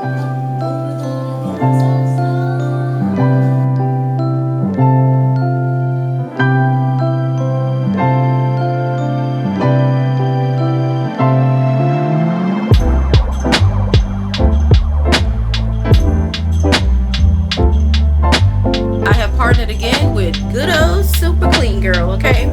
I have partnered again with good old Super Clean Girl, okay?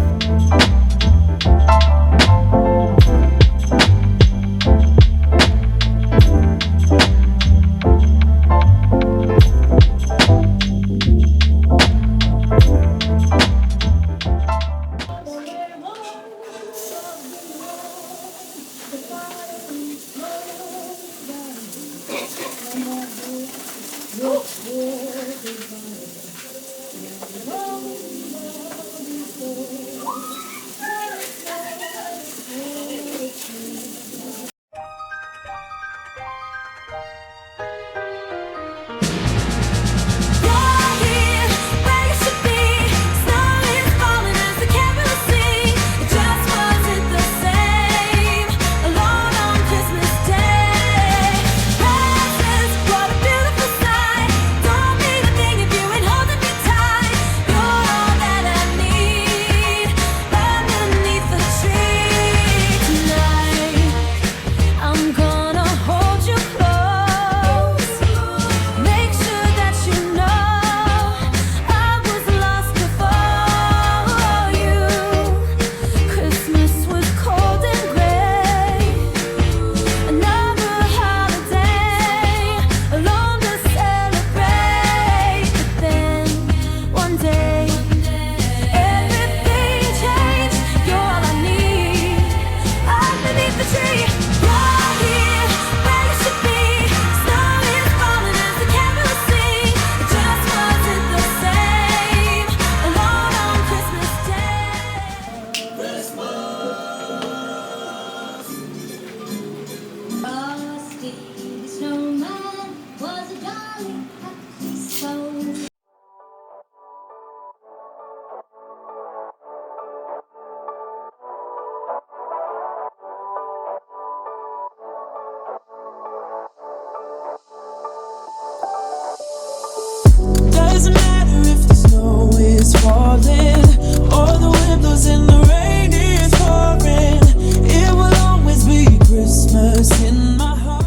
Doesn't matter if the snow is falling or the wind blows and the rain is pouring. It will always be Christmas in my heart.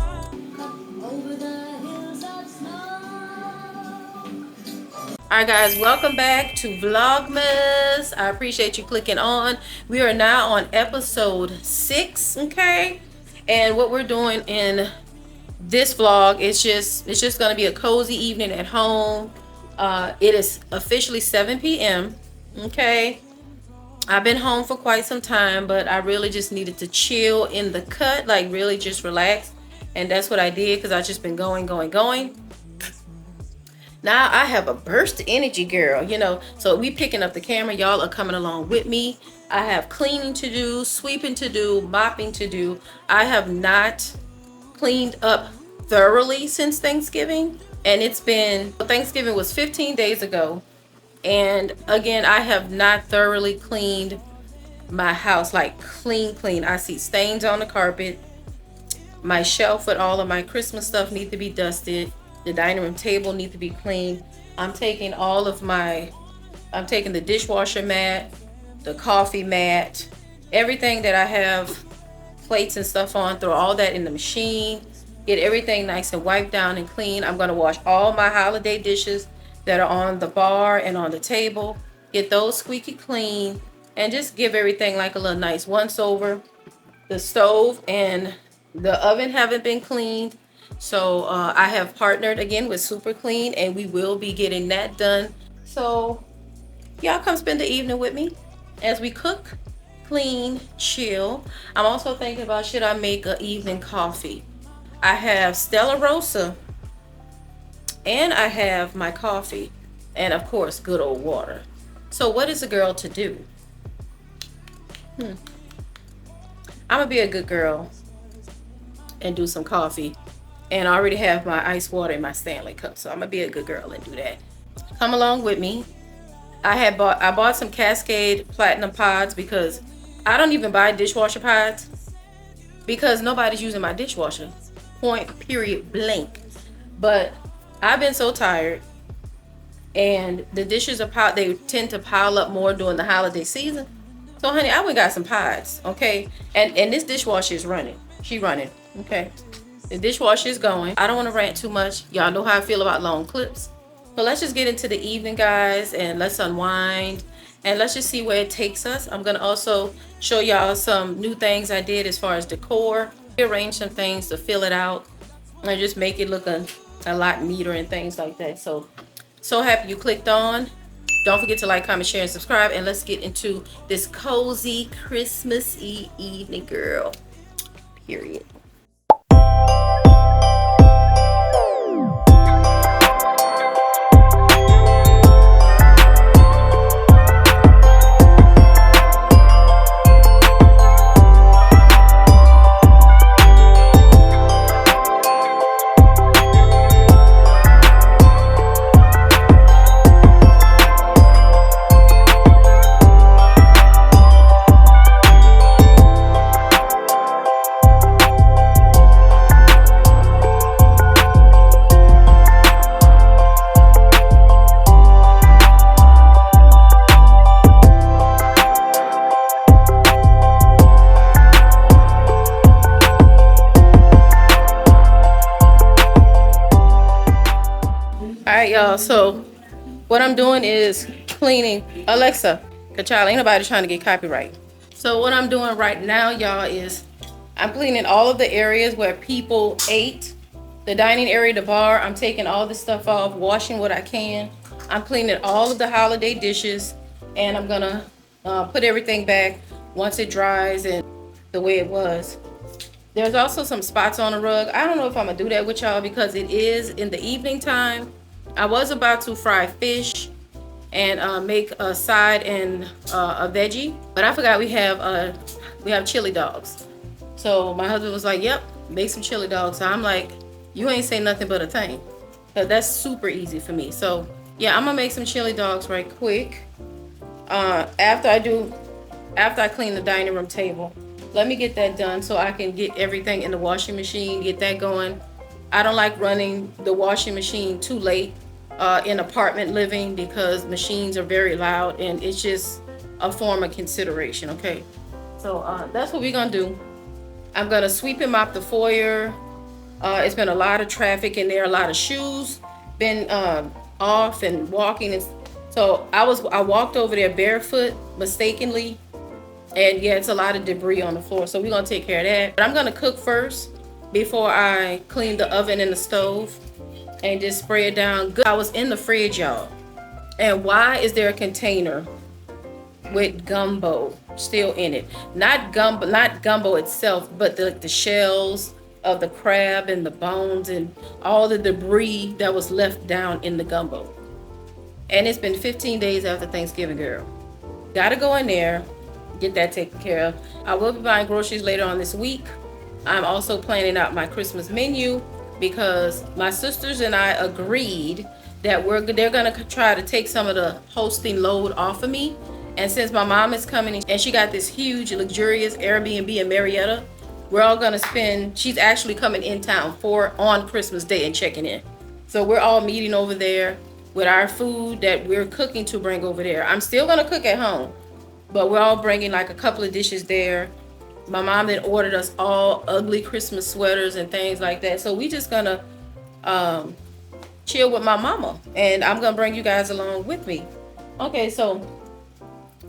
Over the hills of snow. Alright guys, welcome back to Vlogmas. I appreciate you clicking on. We are now on episode 6, okay? And what we're doing in this vlog is it's just gonna be a cozy evening at home. It is officially 7 p.m. okay? I've been home for quite some time, but I really just needed to chill in the cut, like really just relax. And that's what I did because I've just been going. Now I have a burst of energy, girl, you know. So we picking up the camera. Y'all are coming along with me. I have cleaning to do, sweeping to do, mopping to do. I have not cleaned up thoroughly since Thanksgiving. And Thanksgiving was 15 days ago. And again, I have not thoroughly cleaned my house, like clean. I see stains on the carpet. My shelf with all of my Christmas stuff need to be dusted. The dining room table needs to be cleaned. I'm taking the dishwasher mat, the coffee mat, everything that I have plates and stuff on, throw all that in the machine, get everything nice and wiped down and clean. I'm gonna wash all my holiday dishes that are on the bar and on the table, get those squeaky clean, and just give everything like a little nice once over. The stove and the oven haven't been cleaned. So I have partnered again with Super Clean, and we will be getting that done. So y'all come spend the evening with me as we cook, clean, chill. I'm also thinking about, should I make an evening coffee? I have Stella Rosa, and I have my coffee, and of course good old water. So what is a girl to do? I'm gonna be a good girl and do some coffee. And I already have my ice water in my Stanley cup, so I'm gonna be a good girl and do that. Come along with me. I bought some Cascade Platinum pods because I don't even buy dishwasher pods because nobody's using my dishwasher. Point, period, blank. But I've been so tired, and the dishes are they tend to pile up more during the holiday season. So honey, I went got some pies, okay? And this dishwasher is running. She running, okay? The dishwasher is going. I don't want to rant too much. Y'all know how I feel about long clips. But let's just get into the evening, guys, and let's unwind. And let's just see where it takes us. I'm going to also show y'all some new things I did as far as decor. Rearrange some things to fill it out and just make it look a lot neater and things like that. So happy you clicked on. Don't forget to like, comment, share, and subscribe. And let's get into this cozy Christmas-y evening, girl. Period. All right, y'all. So what I'm doing is cleaning. Alexa, Kachala, ain't nobody trying to get copyright. So what I'm doing right now, y'all, is I'm cleaning all of the areas where people ate. The dining area, the bar, I'm taking all this stuff off, washing what I can. I'm cleaning all of the holiday dishes, and I'm gonna put everything back once it dries and the way it was. There's also some spots on the rug. I don't know if I'm gonna do that with y'all because it is in the evening time. I was about to fry fish and make a side and a veggie, but I forgot we have chili dogs. So my husband was like, "Yep, make some chili dogs." So I'm like, "You ain't say nothing but a thing," because that's super easy for me. So yeah, I'm gonna make some chili dogs right quick. After I clean the dining room table, let me get that done so I can get everything in the washing machine, get that going. I don't like running the washing machine too late in apartment living because machines are very loud and it's just a form of consideration, okay? So that's what we're gonna do. I'm gonna sweep and mop the foyer. It's been a lot of traffic in there, a lot of shoes been off and walking. And so I walked over there barefoot mistakenly, and yeah, it's a lot of debris on the floor. So we're gonna take care of that. But I'm gonna cook first before I clean the oven and the stove and just spray it down good. I was in the fridge, y'all. And why is there a container with gumbo still in it? Not gumbo itself, but the shells of the crab and the bones and all the debris that was left down in the gumbo. And it's been 15 days after Thanksgiving, girl. Gotta go in there, get that taken care of. I will be buying groceries later on this week. I'm also planning out my Christmas menu because my sisters and I agreed that they're gonna try to take some of the hosting load off of me. And since my mom is coming and she got this huge luxurious Airbnb in Marietta, we're all gonna she's actually coming in town on Christmas Day and checking in. So we're all meeting over there with our food that we're cooking to bring over there. I'm still gonna cook at home, but we're all bringing like a couple of dishes there. My mom then ordered us all ugly Christmas sweaters and things like that. So we just gonna chill with my mama, and I'm gonna bring you guys along with me. Okay, so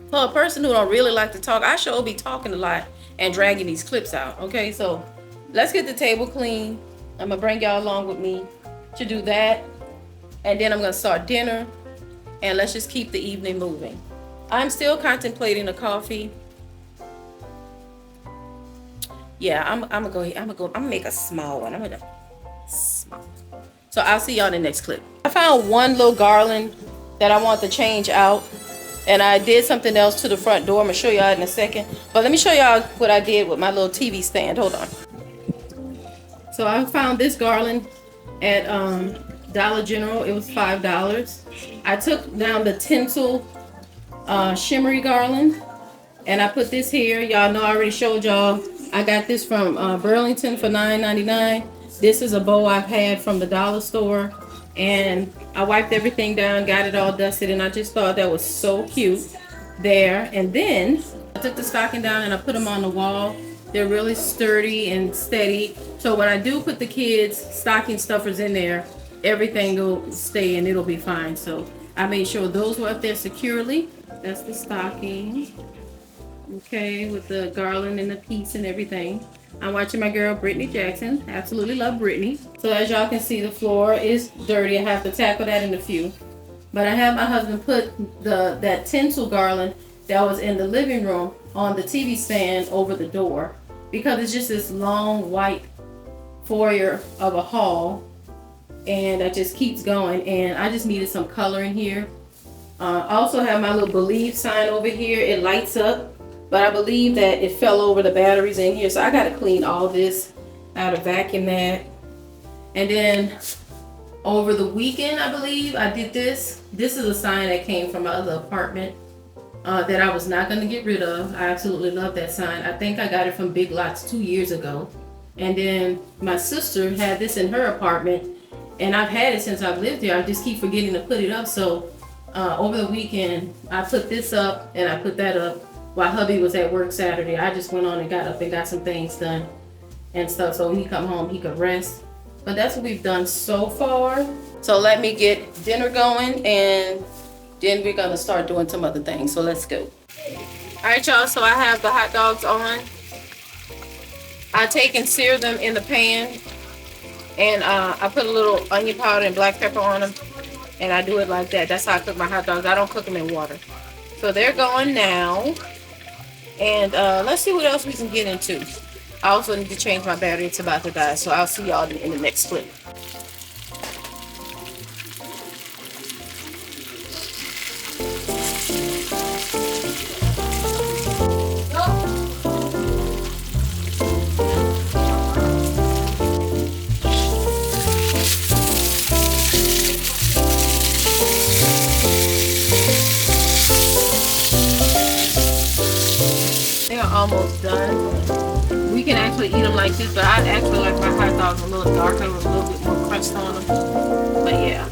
for a person who don't really like to talk, I sure be talking a lot and dragging these clips out. Okay, so let's get the table clean. I'm gonna bring y'all along with me to do that, and then I'm gonna start dinner, and let's just keep the evening moving. I'm still contemplating a coffee. Yeah, I'm gonna make a small one. Small. So I'll see y'all in the next clip. I found one little garland that I want to change out, and I did something else to the front door. I'm gonna show y'all in a second, but let me show y'all what I did with my little TV stand. Hold on. So I found this garland at Dollar General. It was $5. I took down the tinsel shimmery garland, and I put this here. Y'all know I already showed y'all. I got this from Burlington for $9.99. This is a bow I've had from the dollar store, and I wiped everything down, got it all dusted, and I just thought that was so cute there. And then I took the stocking down and I put them on the wall. They're really sturdy and steady. So when I do put the kids' stocking stuffers in there, everything will stay and it'll be fine. So I made sure those were up there securely. That's the stocking. Okay, with the garland and the piece and everything. I'm watching my girl Brittany Jackson. Absolutely love Brittany. So as y'all can see, the floor is dirty. I have to tackle that in a few. But I have my husband put that tinsel garland that was in the living room on the TV stand over the door, because it's just this long white foyer of a hall, and it just keeps going. And I just needed some color in here. I also have my little Believe sign over here. It lights up. But I believe that it fell over the batteries in here. So I got to clean all this. I had to vacuum that. And then over the weekend, I believe, I did this. This is a sign that came from my other apartment that I was not going to get rid of. I absolutely love that sign. I think I got it from Big Lots 2 years ago. And then my sister had this in her apartment. And I've had it since I've lived here. I just keep forgetting to put it up. So over the weekend, I put this up and I put that up. While hubby was at work Saturday, I just went on and got up and got some things done and stuff, so when he come home he could rest. But that's what we've done so far. So let me get dinner going, and then we're gonna start doing some other things. So let's go. All right, y'all. So I have the hot dogs on. I take and sear them in the pan, and I put a little onion powder and black pepper on them, and I do it like that. That's how I cook my hot dogs. I don't cook them in water. So they're going now. And let's see what else we can get into. I also need to change my battery. It's about to die. So I'll see y'all in the next clip. They are almost done. We can actually eat them like this, but I actually like my hot dogs a little darker with a little bit more crust on them. But yeah.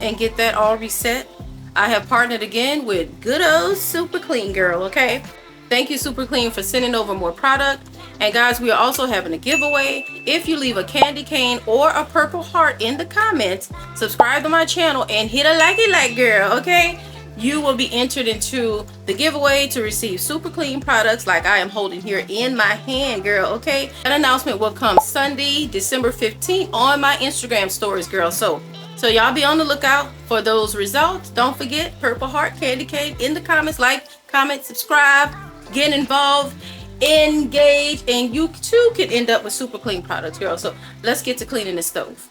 and get that all reset. I have partnered again with good old Super Clean Girl, okay? Thank you, Super Clean, for sending over more product. And guys, we are also having a giveaway. If you leave a candy cane or a purple heart in the comments, subscribe to my channel and hit a like girl, okay? You will be entered into the giveaway to receive Super Clean products like I am holding here in my hand, girl, okay? An announcement will come Sunday, December 15th on my Instagram stories, girl. So y'all be on the lookout for those results. Don't forget, purple heart, candy cane in the comments. Like, comment, subscribe, get involved, engage, and you too can end up with Super Clean products, girl. So let's get to cleaning the stove.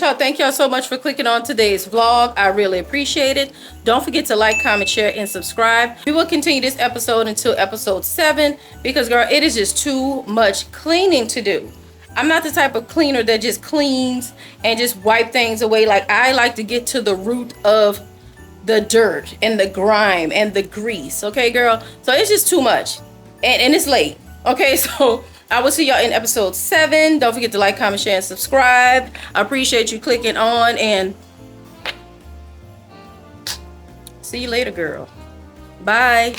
Y'all, thank y'all so much for clicking on today's vlog. I really appreciate it. Don't forget to like, comment, share, and subscribe. We will continue this episode until episode 7 because, girl, it is just too much cleaning to do. I'm not the type of cleaner that just cleans and just wipe things away. Like, I like to get to the root of the dirt and the grime and the grease, okay, girl? So it's just too much, and it's late, okay? So I will see y'all in episode 7. Don't forget to like, comment, share, and subscribe. I appreciate you clicking on, and see you later, girl. Bye.